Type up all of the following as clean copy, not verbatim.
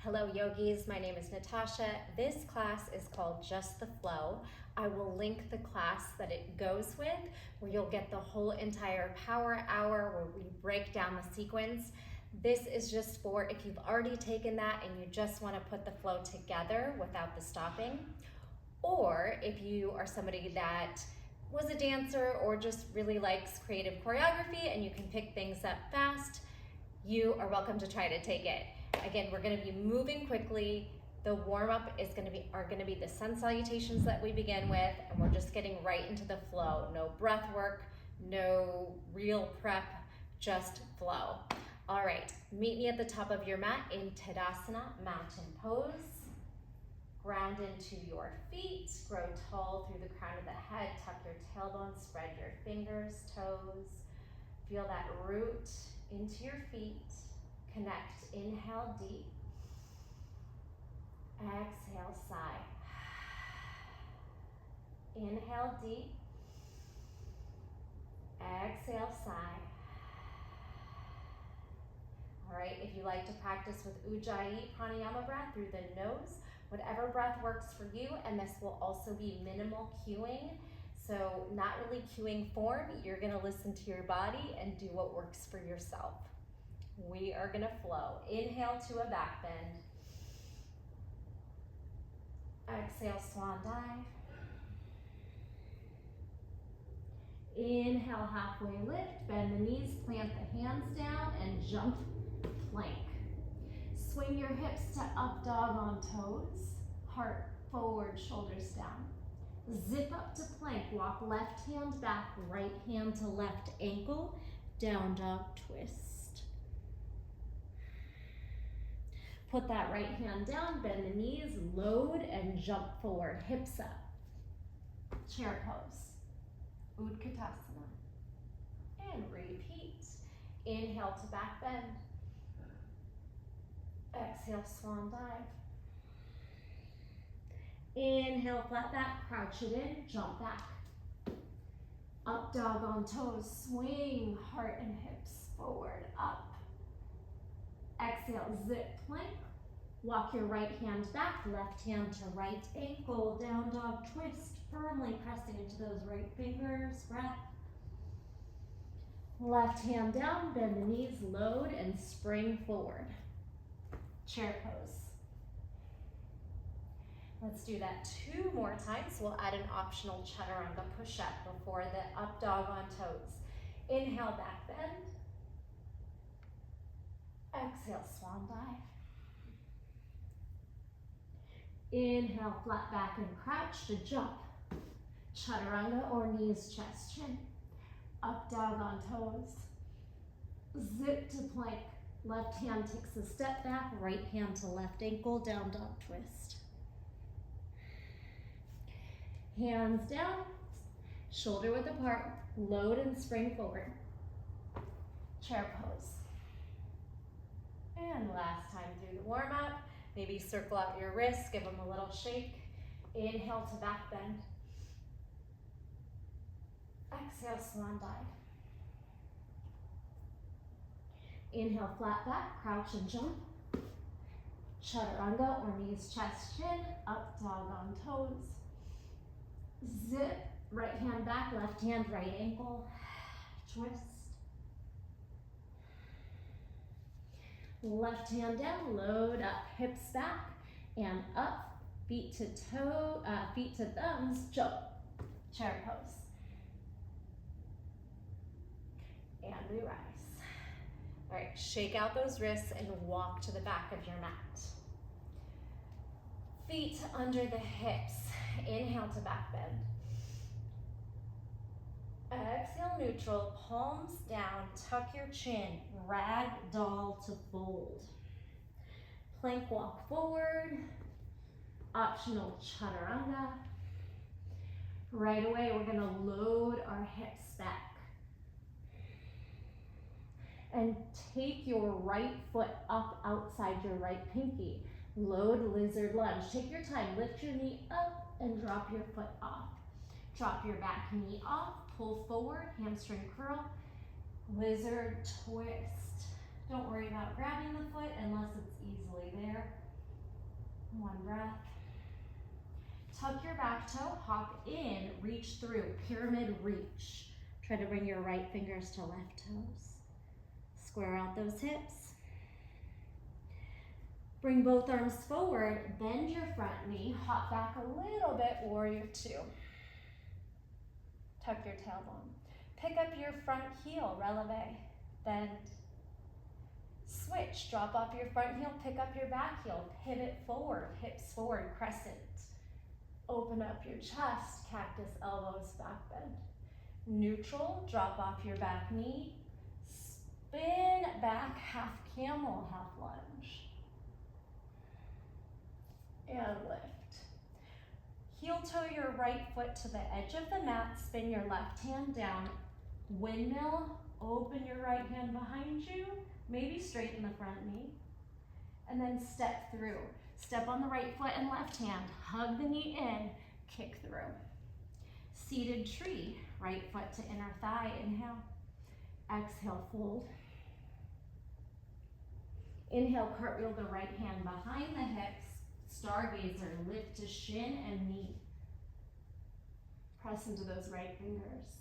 Hello yogis, my name is Natasha. This class is called Just the Flow. I will link the class that it goes with, where you'll get the whole entire power hour where we break down the sequence. This is just for if you've already taken that and you just want to put the flow together without the stopping, or if you are somebody that was a dancer or just really likes creative choreography and you can pick things up fast, you are welcome to try to take it. Again, we're going to be moving quickly. The warm-up are going to be the sun salutations that we begin with, and we're just getting right into the flow. No breath work, no real prep, just flow. All right, meet me at the top of your mat in Tadasana, mountain pose. Ground into your feet, grow tall through the crown of the head, tuck your tailbone, spread your fingers, toes. Feel that root into your feet. Connect, inhale deep, exhale, sigh. Inhale deep, exhale, sigh. All right, if you like to practice with Ujjayi pranayama breath through the nose, whatever breath works for you, and this will also be minimal cueing. So not really cueing form, you're gonna listen to your body and do what works for yourself. We are gonna flow. Inhale to a back bend. Exhale, swan dive. Inhale, halfway lift. Bend the knees, plant the hands down, and jump plank. Swing your hips to up dog on toes. Heart forward, shoulders down. Zip up to plank. Walk left hand back, right hand to left ankle. Down dog twist. Put that right hand down, bend the knees, load, and jump forward, hips up. Chair pose, Utkatasana. And repeat. Inhale to back bend. Exhale, swan dive. Inhale, flat back, crouch it in, jump back. Up dog on toes, swing heart and hips forward, up. Exhale, zip plank. Walk your right hand back, left hand to right ankle, down dog twist, firmly pressing into those right fingers, breath. Left hand down, bend the knees, load, and spring forward. Chair pose. Let's do that 2 more times. We'll add an optional chaturanga push-up before the up dog on toes. Inhale, back bend. Exhale, swan dive. Inhale, flat back and crouch to jump. Chaturanga or knees, chest, chin. Up dog on toes. Zip to plank. Left hand takes a step back, right hand to left ankle, down dog twist. Hands down, shoulder width apart, load and spring forward. Chair pose. And last time through the warm up, maybe circle out your wrists, give them a little shake. Inhale to back bend. Exhale, swan dive. Inhale, flat back, crouch and jump. Chaturanga or knees, chest, chin, up dog on toes. Zip, right hand back, left hand, right ankle, twist. Left hand down, load up, hips back and up, feet to toe, feet to thumbs, jump, chair pose. And we rise. All right, shake out those wrists and walk to the back of your mat. Feet under the hips. Inhale to back bend. Exhale, neutral, palms down, tuck your chin, rag doll to fold. Plank walk forward, optional chaturanga. Right away, we're gonna load our hips back. And take your right foot up outside your right pinky. Load lizard lunge. Take your time, lift your knee up and drop your foot off. Drop your back knee off, pull forward, hamstring curl, lizard twist. Don't worry about grabbing the foot unless it's easily there. One breath. Tuck your back toe, hop in, reach through, pyramid reach. Try to bring your right fingers to left toes. Square out those hips. Bring both arms forward, bend your front knee, hop back a little bit, warrior two. Tuck your tailbone. Pick up your front heel, releve, bend. Switch, drop off your front heel, pick up your back heel, pivot forward, hips forward, crescent. Open up your chest, cactus, elbows, back bend. Neutral, drop off your back knee, spin back, half camel, half lunge. And lift. Heel toe your right foot to the edge of the mat, spin your left hand down, windmill, open your right hand behind you, maybe straighten the front knee, and then step through. Step on the right foot and left hand, hug the knee in, kick through. Seated tree, right foot to inner thigh, inhale. Exhale, fold. Inhale, cartwheel the right hand behind the hips, stargazer, lift to shin and knee. Press into those right fingers.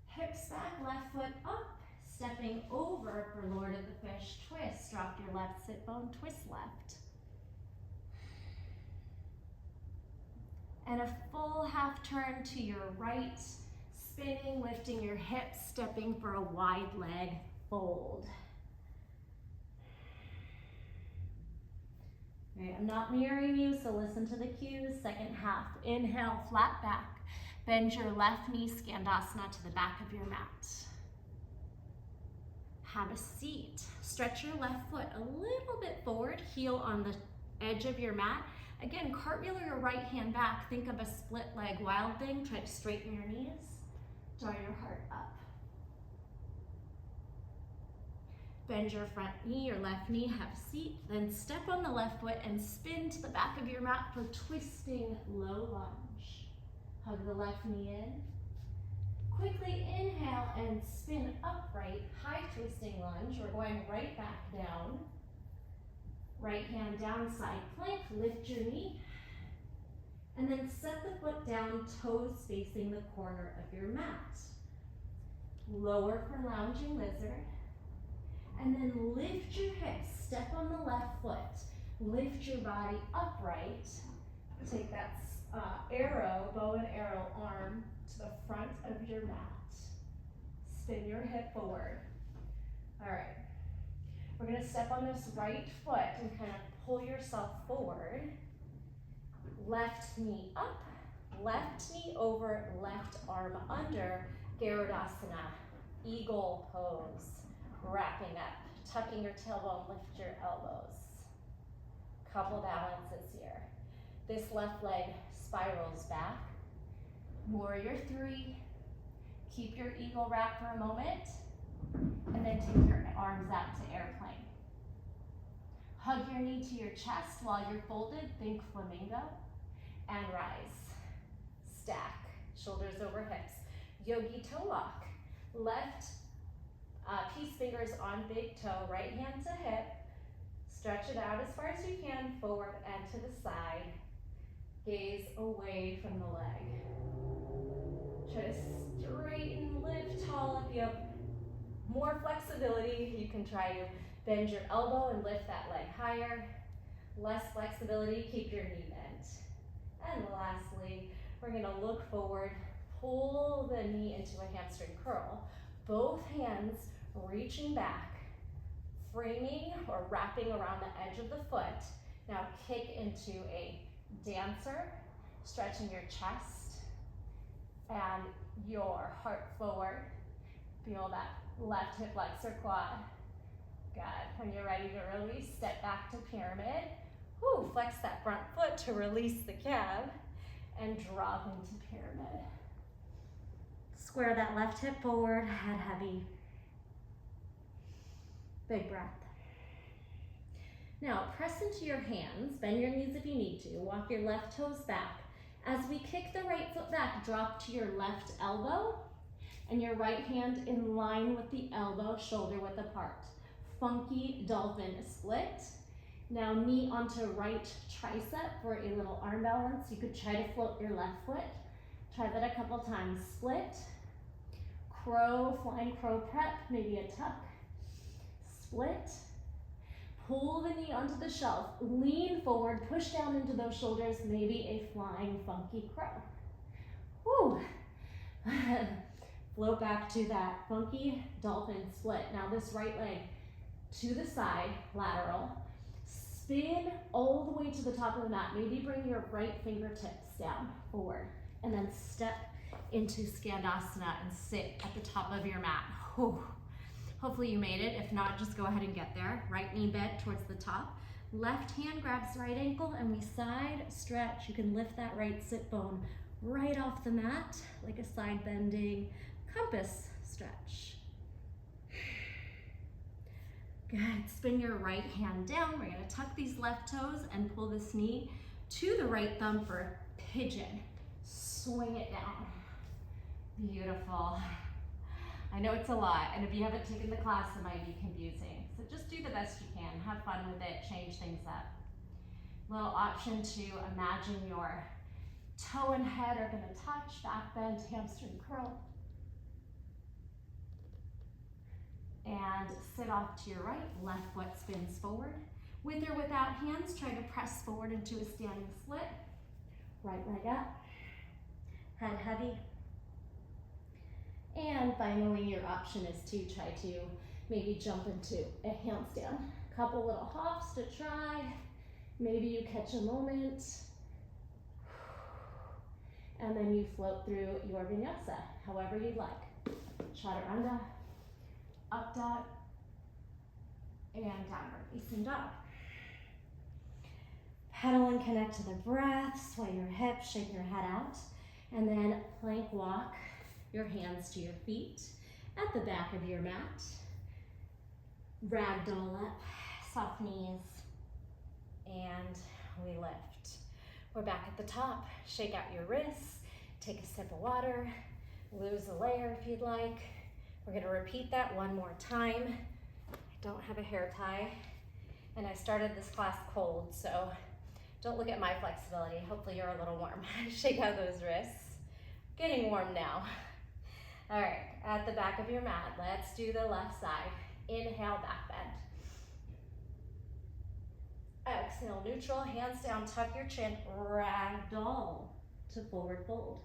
Hips back, left foot up, stepping over for Lord of the Fish, twist. Drop your left sit bone, twist left. And a full half turn to your right, spinning, lifting your hips, stepping for a wide leg fold. All right, I'm not mirroring you, so listen to the cues. Second half, inhale, flat back. Bend your left knee, Skandasana, to the back of your mat. Have a seat. Stretch your left foot a little bit forward, heel on the edge of your mat. Again, cartwheel your right hand back. Think of a split leg wild thing. Try to straighten your knees. Draw your heart up. Bend your front knee, your left knee, have a seat. Then step on the left foot and spin to the back of your mat for twisting low lunge. Hug the left knee in. Quickly inhale and spin upright, high twisting lunge. We're going right back down. Right hand down, side plank, lift your knee. And then set the foot down, toes facing the corner of your mat. Lower for lounging lizard. And then lift your hips, step on the left foot. Lift your body upright. Take that bow and arrow arm to the front of your mat. Spin your hip forward. All right. We're gonna step on this right foot and kind of pull yourself forward. Left knee up, left knee over, left arm under. Garudasana, eagle pose. Wrapping up, tucking your tailbone, lift your elbows. Couple balances here. This left leg spirals back. Warrior three. Keep your eagle wrap for a moment. And then take your arms out to airplane. Hug your knee to your chest while you're folded. Think flamingo. And rise. Stack. Shoulders over hips. Yogi toe lock. Left peace fingers on big toe. Right hand to hip. Stretch it out as far as you can. Forward and to the side. Gaze away from the leg. Try to straighten, lift tall. If you have more flexibility, you can try to bend your elbow and lift that leg higher. Less flexibility, keep your knee bent. And lastly, we're gonna look forward, pull the knee into a hamstring curl. Both hands reaching back, framing or wrapping around the edge of the foot. Now kick into a dancer, stretching your chest and your heart forward. Feel that left hip flexor quad. Good. When you're ready to release, step back to pyramid. Woo, flex that front foot to release the calf and drop into pyramid. Square that left hip forward, head heavy. Big breath. Now press into your hands, bend your knees if you need to, walk your left toes back. As we kick the right foot back, drop to your left elbow and your right hand in line with the elbow, shoulder width apart. Funky dolphin split. Now knee onto right tricep for a little arm balance. You could try to float your left foot. Try that a couple times. Split, crow, flying crow prep, maybe a tuck. Split, pull the knee onto the shelf, lean forward, push down into those shoulders, maybe a flying funky crow. Whew. Float back to that funky dolphin split. Now this right leg to the side, lateral. Spin all the way to the top of the mat. Maybe bring your right fingertips down, forward, and then step into Skandasana and sit at the top of your mat. Whew. Hopefully you made it. If not, just go ahead and get there. Right knee bent towards the top. Left hand grabs the right ankle and we side stretch. You can lift that right sit bone right off the mat, like a side bending compass stretch. Good, spin your right hand down. We're gonna tuck these left toes and pull this knee to the right thumb for pigeon. Swing it down. Beautiful. I know it's a lot, and if you haven't taken the class, it might be confusing. So just do the best you can. Have fun with it, change things up. Little option to imagine your toe and head are gonna touch, back bend, hamstring curl. And sit off to your right, left foot spins forward. With or without hands, try to press forward into a standing split. Right leg up, head heavy. And finally, your option is to try to maybe jump into a handstand. Couple little hops to try. Maybe you catch a moment. And then you float through your vinyasa, however you'd like. Chaturanga, up dog, and downward facing dog. Pedal and connect to the breath, sway your hips, shake your head out, and then plank walk your hands to your feet at the back of your mat. Ragdoll up, soft knees, and we lift. We're back at the top. Shake out your wrists, take a sip of water, lose a layer if you'd like. We're gonna repeat that one more time. I don't have a hair tie, and I started this class cold, so don't look at my flexibility. Hopefully you're a little warm. Shake out those wrists. Getting warm now. All right, at the back of your mat, let's do the left side. Inhale, back bend. Exhale, neutral, hands down, tuck your chin, ragdoll to forward fold.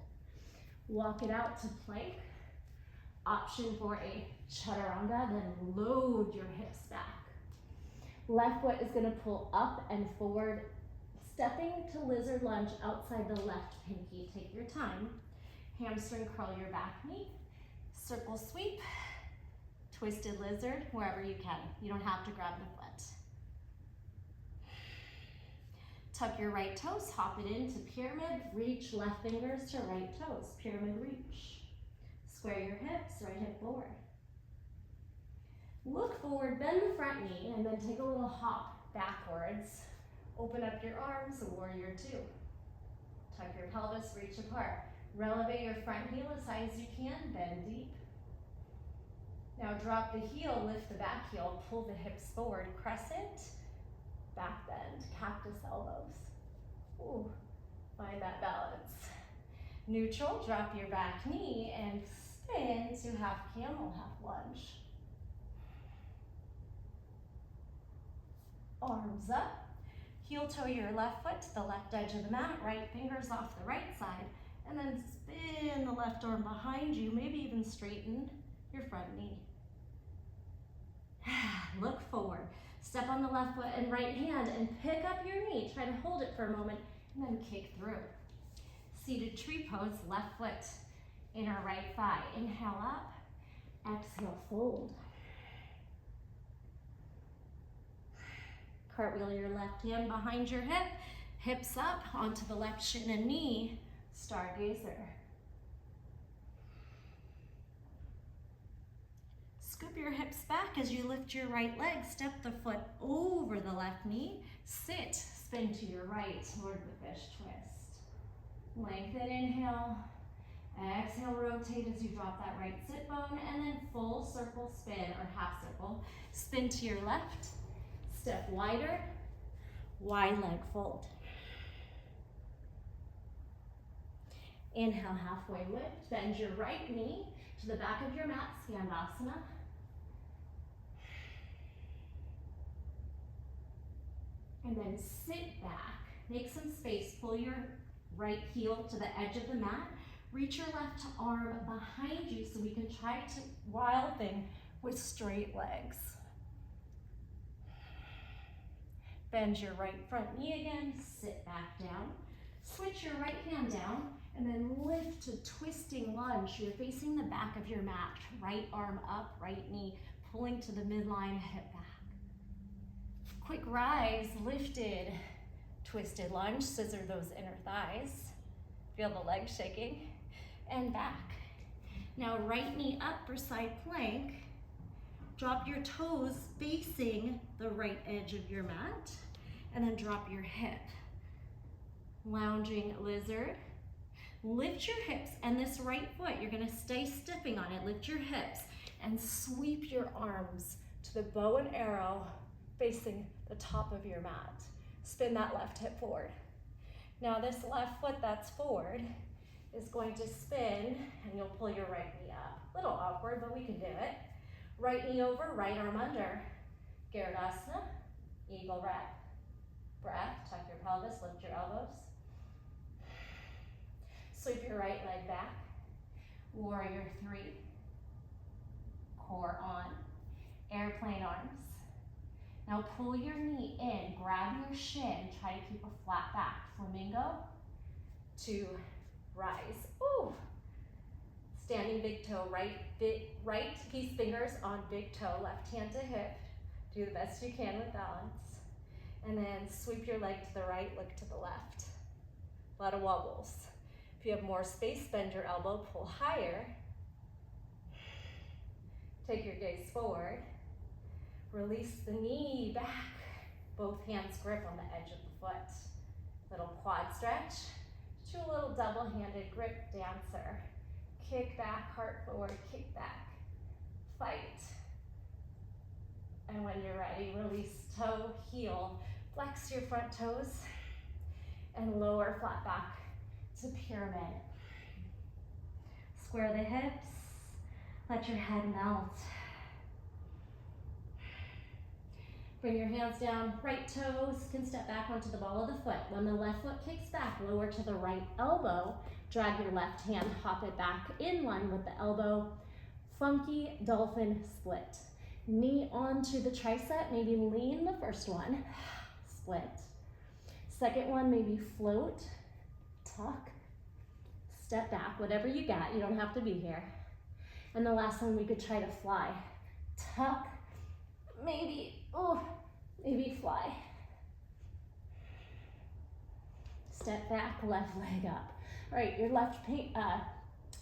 Walk it out to plank. Option for a chaturanga, then load your hips back. Left foot is gonna pull up and forward, stepping to lizard lunge outside the left pinky. Take your time. Hamstring curl your back knee. Circle sweep, twisted lizard, wherever you can. You don't have to grab the foot. Tuck your right toes, hop it into pyramid, reach left fingers to right toes, pyramid reach. Square your hips, right hip forward. Look forward, bend the front knee, and then take a little hop backwards. Open up your arms, warrior two. Tuck your pelvis, reach apart. Relevate your front heel as high as you can, bend deep. Now drop the heel, lift the back heel, pull the hips forward, crescent, back bend, cactus elbows. Ooh, find that balance. Neutral, drop your back knee and spin to half camel, half lunge. Arms up, heel toe your left foot to the left edge of the mat, right fingers off the right side, and then spin the left arm behind you, maybe even straighten your front knee. Look forward. Step on the left foot and right hand and pick up your knee. Try to hold it for a moment and then kick through. Seated tree pose, left foot, inner right thigh. Inhale up, exhale, fold. Cartwheel your left hand behind your hip, hips up onto the left shin and knee, stargazer. Scoop your hips back as you lift your right leg, step the foot over the left knee, sit, spin to your right, Lord of the Fish twist. Lengthen, inhale, exhale, rotate as you drop that right sit bone, and then full circle spin or half circle. Spin to your left, step wider, Wide leg fold. Inhale, halfway lift. Bend your right knee to the back of your mat, Skandasana. And then sit back. Make some space. Pull your right heel to the edge of the mat. Reach your left arm behind you so we can try to wild thing with straight legs. Bend your right front knee again. Sit back down. Switch your right hand down and then lift to twisting lunge. You're facing the back of your mat. Right arm up, right knee pulling to the midline, hip back. Quick rise, lifted, twisted lunge. Scissor those inner thighs. Feel the legs shaking. And back. Now right knee up for side plank. Drop your toes facing the right edge of your mat. And then drop your hip. Lounging lizard. Lift your hips and this right foot, you're gonna stay stiffing on it. Lift your hips and sweep your arms to the bow and arrow facing the top of your mat. Spin that left hip forward. Now this left foot that's forward is going to spin and you'll pull your right knee up. A little awkward, but we can do it. Right knee over, right arm under. Garudasana, eagle wrap. Breath, tuck your pelvis, lift your elbows. Sweep your right leg back. Warrior 3. Core on. Airplane arms. Now pull your knee in, grab your shin, try to keep a flat back. Flamingo to rise. Ooh. Standing big toe, right peace fingers on big toe, left hand to hip. Do the best you can with balance. And then sweep your leg to the right, look to the left. A lot of wobbles. If you have more space, bend your elbow, pull higher. Take your gaze forward. Release the knee back. Both hands grip on the edge of the foot. Little quad stretch. Do a little double-handed grip dancer. Kick back, heart forward, kick back. Fight. And when you're ready, release toe, heel. Flex your front toes and lower flat back to pyramid. Square the hips. Let your head melt. Bring your hands down, right toes can step back onto the ball of the foot. When the left foot kicks back, lower to the right elbow. Drag your left hand, hop it back in line with the elbow. Funky dolphin split. Knee onto the tricep, maybe lean the first one. Split. Second one, maybe float, tuck, step back, whatever you got. You don't have to be here. And the last one, we could try to fly. Tuck, maybe fly. Step back, left leg up. All right, your left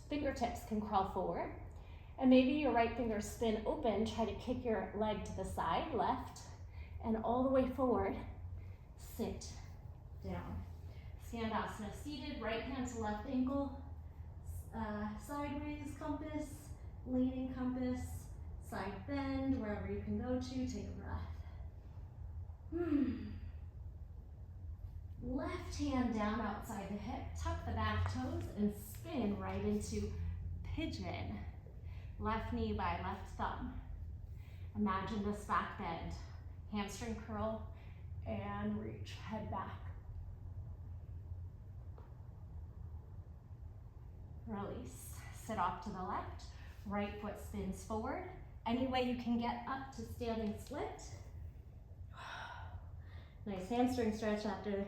fingertips can crawl forward. And maybe your right fingers spin open. Try to kick your leg to the side, left, and all the way forward. Sit down. Skandasana, seated, right hand to left ankle. Sideways compass, leaning compass, side bend, wherever you can go to, take a breath. Left hand down outside the hip, tuck the back toes and spin right into pigeon. Left knee by left thumb. Imagine this back bend. Hamstring curl and reach, head back. Release, sit off to the left. Right foot spins forward. Any way you can get up to standing split. Nice hamstring stretch after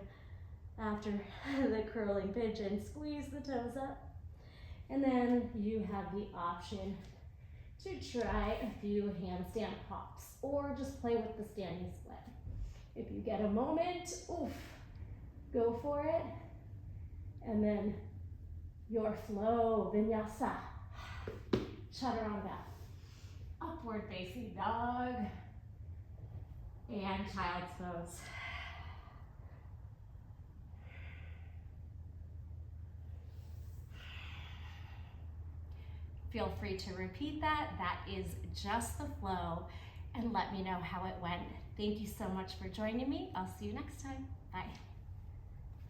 the curling pigeon. Squeeze the toes up. And then you have the option to try a few handstand hops or just play with the standing split. If you get a moment, go for it. And then your flow, vinyasa, chaturanga, upward facing dog, and child's pose. Feel free to repeat that. That is just the flow, and let me know how it went. Thank you so much for joining me. I'll see you next time. Bye.